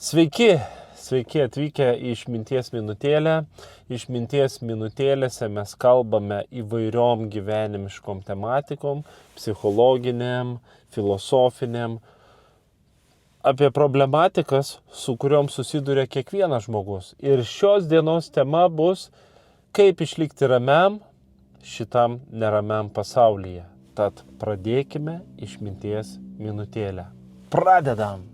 Sveiki atvykę į Išminties minutėlę. Išminties minutėlėse mes kalbame įvairiom gyvenimiškom tematikom, psichologiniam, filosofiniam, apie problematikas, su kuriuom susiduria kiekvienas žmogus. Ir šios dienos tema bus, kaip išlikti ramiam šitam neramiam pasaulyje. Tad pradėkime Išminties minutėlę. Pradedam!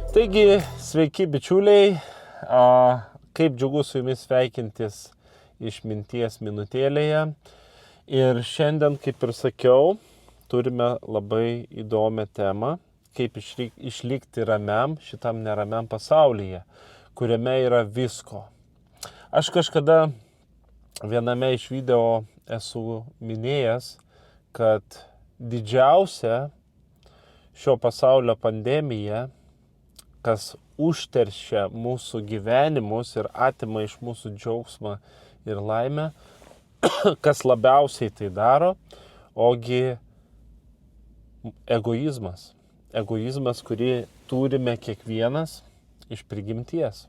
Taigi, sveiki bičiuliai, kaip džiugu su jumis sveikintis Išminties minutėlėje. Ir šiandien, kaip ir sakiau, turime labai įdomią temą, kaip išlikti ramiam šitam neramiam pasaulyje, kuriame yra visko. Aš kažkada viename iš video esu minėjęs, kad didžiausia šio pasaulio pandemija, kas užteršia mūsų gyvenimus ir atima iš mūsų džiaugsmą ir laimę, kas labiausiai tai daro, ogi egoizmas. Egoizmas, kurį turime kiekvienas iš prigimties.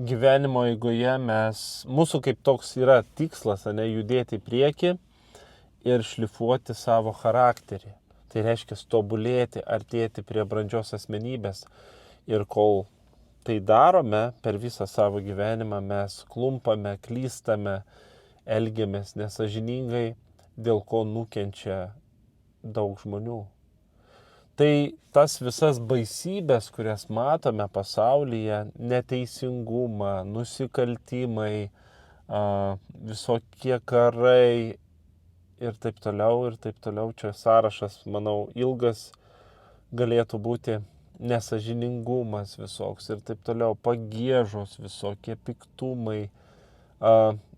Gyvenimo eigoje mūsų kaip toks yra tikslas, judėti į priekį ir šlifuoti savo charakterį. Tai reiškia tobulėti, artėti prie brandžios asmenybės. Ir kol tai darome per visą savo gyvenimą, mes klumpame, klystame, elgiamės nesąžiningai, dėl ko nukenčia daug žmonių. Tai tas visas baisybės, kurias matome pasaulyje, neteisingumą, nusikaltimai, visokie karai, ir taip toliau, čia sąrašas, manau, ilgas galėtų būti, nesąžiningumas visoks ir taip toliau, pagiežos visokie piktumai,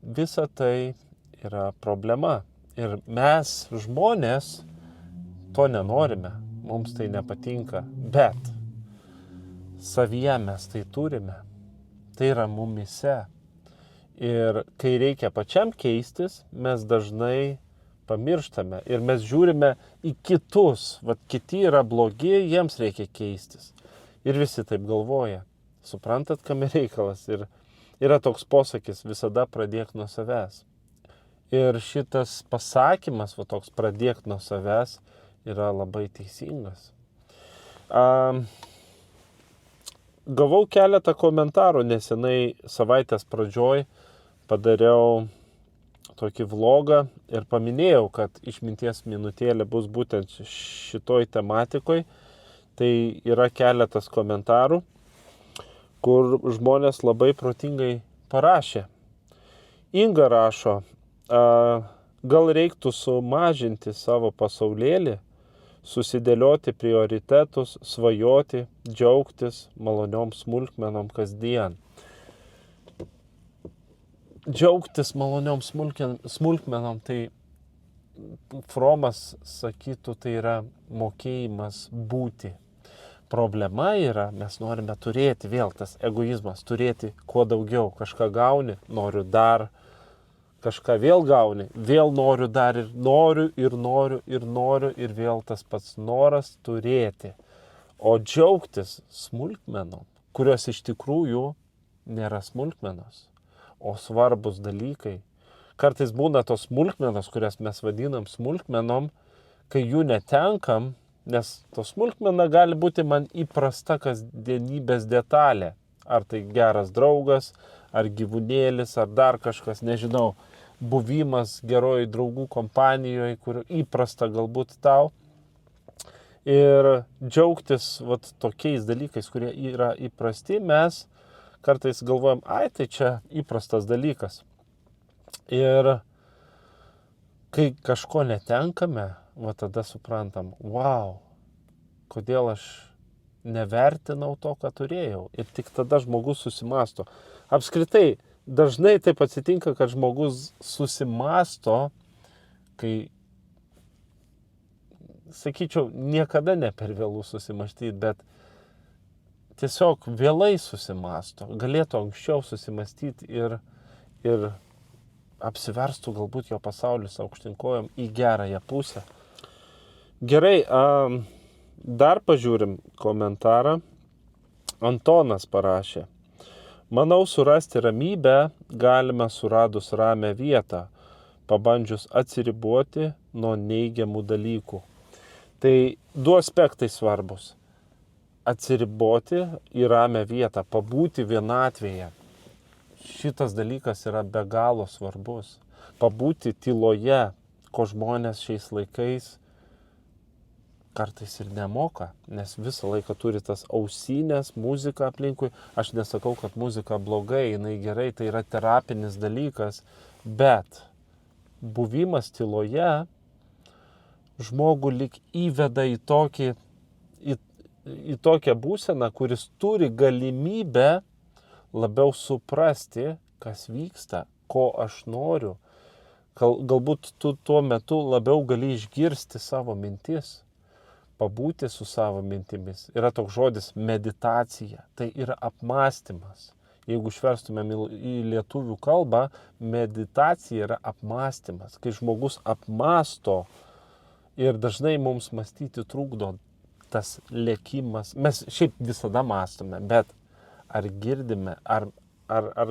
visa tai yra problema. Ir mes, žmonės, to nenorime, mums tai nepatinka, bet savyje mes tai turime, tai yra mumyse. Ir kai reikia pačiam keistis, mes dažnai pamirštame ir mes žiūrime į kitus, kiti yra blogi, jiems reikia keistis. Ir visi taip galvoja. Suprantat, kame reikalas? Ir yra toks posakis, visada pradėk nuo savęs. Ir šitas pasakymas, toks pradėk nuo savęs, yra labai teisingas. Gavau keletą komentarų nesenai savaitės pradžioj, padariau tokį vlogą ir paminėjau, kad Išminties minutėlė bus būtent šitoj tematikoj. Tai yra keletas komentarų, kur žmonės labai protingai parašė. Inga rašo, gal reiktų sumažinti savo pasaulėlį, susidėlioti prioritetus, svajoti, džiaugtis maloniom smulkmenom kasdien. Džiaugtis maloniom smulkmenom, tai Fromas sakytų, tai yra mokėjimas būti. Problema yra, mes norime turėti, vėl tas egoizmas, turėti kuo daugiau, kažką gauni, noriu dar, kažką vėl gauni, vėl noriu dar ir noriu ir vėl tas pats noras turėti. O džiaugtis smulkmenom, kurios iš tikrųjų nėra smulkmenos, o svarbus dalykai. Kartais būna tos smulkmenos, kurias mes vadinam smulkmenom, kai jų netenkam, nes tos smulkmena gali būti man įprasta kasdienybės detalė. Ar tai geras draugas, ar gyvūnėlis, ar dar kažkas, nežinau, buvimas geroj draugų kompanijoje, kur įprasta galbūt tau. Ir džiaugtis tokiais dalykais, kurie yra įprasti, mes kartais galvojam, tai čia įprastas dalykas. Ir kai kažko netenkame, tada suprantam, kodėl aš nevertinau to, ką turėjau. Ir tik tada žmogus susimąsto. Apskritai, dažnai taip atsitinka, kad žmogus susimąsto, kai sakyčiau, niekada ne per vėlų susimąstyti, bet tiesiog vėlai susimasto, galėtų anksčiau susimastyti ir apsiverstų galbūt jo pasaulis aukštinkojom į gerąją pusę. Gerai, dar pažiūrim komentarą. Antonas parašė. Manau, surasti ramybę galime suradus ramią vietą, pabandžius atsiriboti nuo neigiamų dalykų. Tai du aspektai svarbus. Atsiriboti į ramią vietą, pabūti vienatvėje. Šitas dalykas yra be galo svarbus. Pabūti tyloje, ko žmonės šiais laikais kartais ir nemoka, nes visą laiką turi tas ausinės, muziką aplinkui. Aš nesakau, kad muzika blogai, jinai gerai, tai yra terapinis dalykas, bet buvimas tyloje žmogų lyg įveda į tokią būseną, kuris turi galimybę labiau suprasti, kas vyksta, ko aš noriu. Galbūt tu tuo metu labiau gali išgirsti savo mintis, pabūti su savo mintimis. Yra toks žodis meditacija, tai yra apmąstymas. Jeigu išverstumėm į lietuvių kalbą, meditacija yra apmąstymas, kai žmogus apmąsto ir dažnai mums mąstyti trukdo tas lėkimas. Mes šiaip visada mąstome, bet ar girdime, ar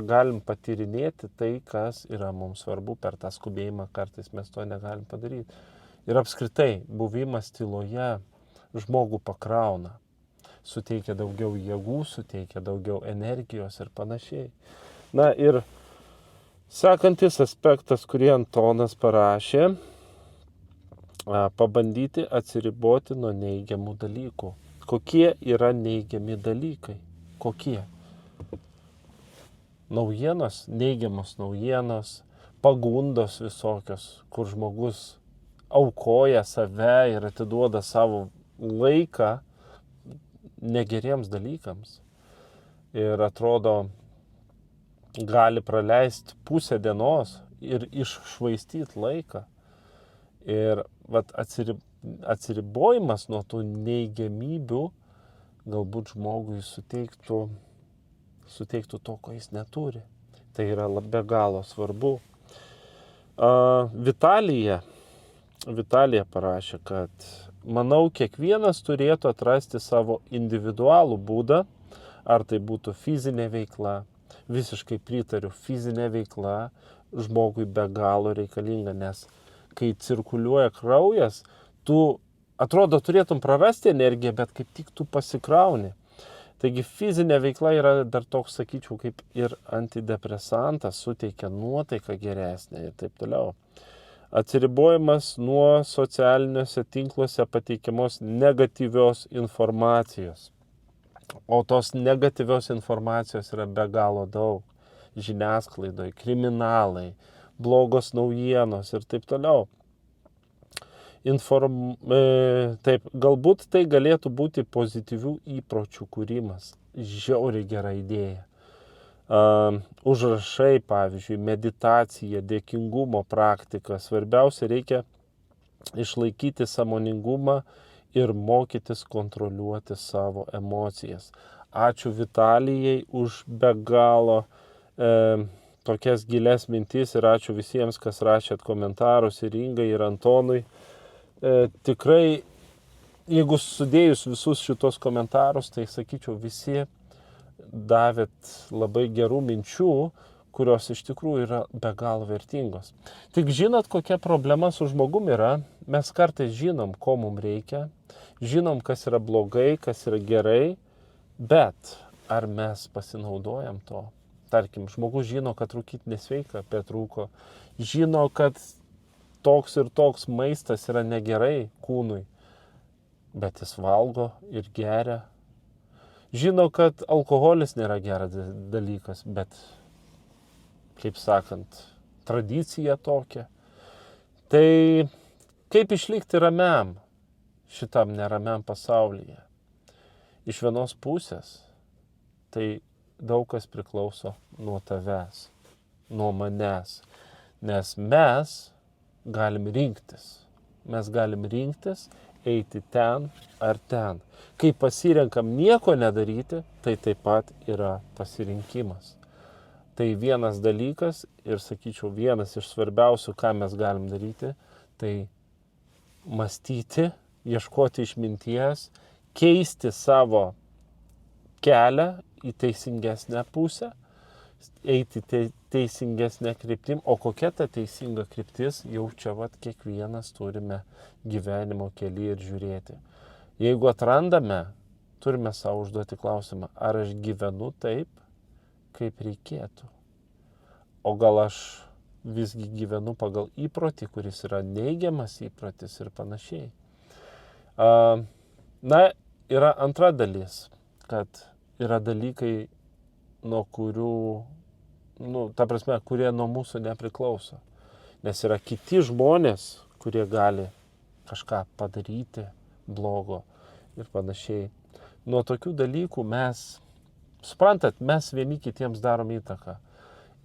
galim patyrinėti tai, kas yra mums svarbu per tą skubėjimą, kartais mes to negalim padaryti. Ir apskritai, buvimas tyloje žmogų pakrauna, suteikia daugiau jėgų, suteikia daugiau energijos ir panašiai. Na ir sekantis aspektas, kurį Antonas parašė, pabandyti atsiriboti nuo neigiamų dalykų. Kokie yra neigiami dalykai? Kokie? Naujienos, neigiamos naujienos, pagundos visokios, kur žmogus aukoja save ir atiduoda savo laiką negeriems dalykams. Ir atrodo, gali praleisti pusę dienos ir iššvaistyti laiką. Ir atsiribojimas nuo tų neigiamybių galbūt žmogui suteiktų to, ko jis neturi. Tai yra be galo svarbu. Vitalija parašė, kad manau, kiekvienas turėtų atrasti savo individualų būdą, ar tai būtų fizinė veikla. Visiškai pritariu, fizinė veikla žmogui be galo reikalinga, nes kai cirkuliuoja kraujas, tu atrodo turėtum prarasti energiją, bet kaip tik tu pasikrauni. Taigi fizinė veikla yra dar toks, sakyčiau, kaip ir antidepresantas, suteikia nuotaiką geresnę ir taip toliau. Atsiribojimas nuo socialiniuose tinkluose pateikiamos negatyvios informacijos. O tos negatyvios informacijos yra be galo daug. Žiniasklaidoje, kriminalai, blogos naujienos ir taip toliau. Taip, galbūt tai galėtų būti pozityvių įpročių kūrimas. Žiauriai gera idėja. Užrašai, pavyzdžiui, meditacija, dėkingumo praktika. Svarbiausia, reikia išlaikyti sąmoningumą ir mokytis kontroliuoti savo emocijas. Ačiū Vitalijai už be galo tokias gilias mintis ir ačiū visiems, kas rašėt komentarus ir Ingai, ir Antonui. Tikrai, jeigu sudėjus visus šitos komentarus, tai sakyčiau, visi davėt labai gerų minčių, kurios iš tikrųjų yra be galo vertingos. Tik žinot, kokia problema su žmogum yra, mes kartais žinom, ko mums reikia, žinom, kas yra blogai, kas yra gerai, bet ar mes pasinaudojam to? Tarkim, žmogus žino, kad rūkyti nesveika, bet rūko, žino, kad toks ir toks maistas yra negerai kūnui, bet jis valgo ir geria. Žino, kad alkoholis nėra geras dalykas, bet, kaip sakant, tradicija tokia. Tai kaip išlikti ramiam šitam neramiam pasaulyje? Iš vienos pusės, tai daug kas priklauso nuo tavęs, nuo manęs, nes mes galim rinktis. Mes galim rinktis eiti ten ar ten. Kai pasirenkam nieko nedaryti, tai taip pat yra pasirinkimas. Tai vienas dalykas ir, sakyčiau, vienas iš svarbiausių, ką mes galim daryti, tai mąstyti, ieškoti išminties, keisti savo kelią į teisingesnę pusę, eiti teisingesnę kryptim, o kokia ta teisinga kryptis, jau čia kiekvienas turime gyvenimo kelyje ir žiūrėti. Jeigu atrandame, turime savo užduoti klausimą, ar aš gyvenu taip, kaip reikėtų. O gal aš visgi gyvenu pagal įprotį, kuris yra neigiamas įprotis ir panašiai. Na, yra antra dalis, kad yra dalykai, nuo kurių, kurie nuo mūsų nepriklauso. Nes yra kiti žmonės, kurie gali kažką padaryti blogo ir panašiai. Nuo tokių dalykų mes vieni kitiems darom įtaką.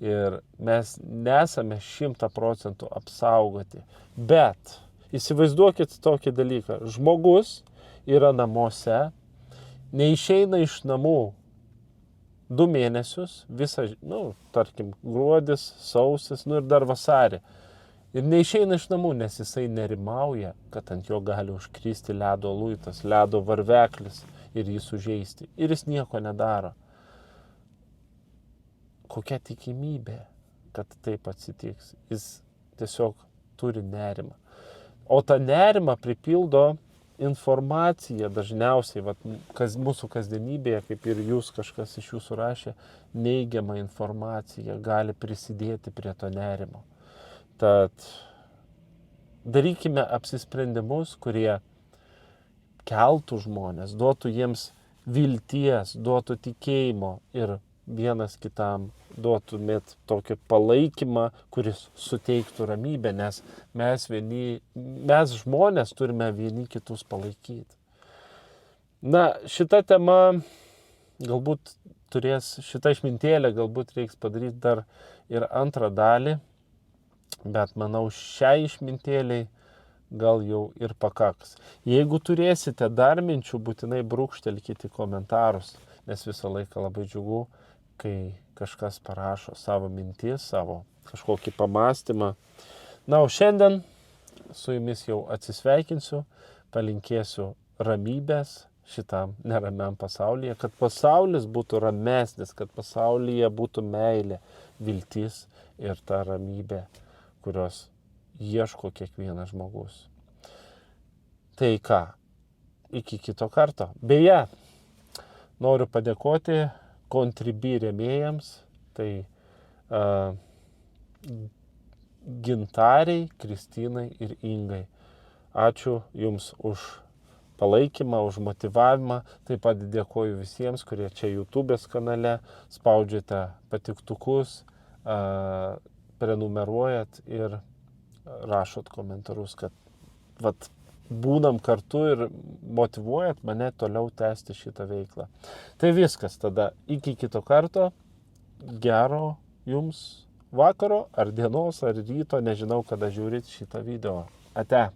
Ir mes nesame 100% apsaugoti. Bet įsivaizduokit tokį dalyką. Žmogus yra namuose, neišeina iš namų 2 mėnesius, visą, tarkim, gruodis, sausis, ir dar vasarį. Ir neišeina iš namų, nes jisai nerimauja, kad ant jo gali užkristi ledo luitas, ledo varveklis ir jį sužeisti. Ir jis nieko nedaro. Kokia tikimybė, kad taip atsitiks? Jis tiesiog turi nerimą. O tą nerimą pripildo informacija dažniausiai, mūsų kasdienybėje, kaip ir jūs kažkas iš jūsų rašė, neigiama informacija gali prisidėti prie to nerimo. Tad darykime apsisprendimus, kurie keltų žmonės, duotų jiems vilties, duotų tikėjimo ir vienas kitam duotumėt tokį palaikymą, kuris suteiktų ramybę, nes mes žmonės turime vieni kitus palaikyti. Na, šita tema galbūt šitą išmintėlę galbūt reiks padaryti dar ir antrą dalį, bet manau šiai išmintėliai gal jau ir pakaks. Jeigu turėsite dar minčių, būtinai brūkštelkite komentarus, nes visą laiką labai džiugu, kai kažkas parašo savo mintis, savo kažkokį pamastymą. Na, o šiandien su jumis jau atsisveikinsiu, palinkėsiu ramybės šitam neramiam pasaulyje, kad pasaulis būtų ramesnis, kad pasaulyje būtų meilė, viltis ir ta ramybė, kurios ieško kiekvienas žmogus. Tai ką, iki kito karto. Beje, noriu padėkoti Contribui rėmėjams, tai Gintariai, Kristinai ir Ingai. Ačiū Jums už palaikymą, už motyvavimą. Taip pat dėkoju visiems, kurie čia YouTube'ės kanale spaudžiate patiktukus, prenumeruojat ir rašot komentarus, kad būnam kartu ir motyvuojat mane toliau tęsti šitą veiklą. Tai viskas tada. Iki kito karto. Gero Jums vakaro, ar dienos, ar ryto. Nežinau, kada žiūrit šitą video. Ate.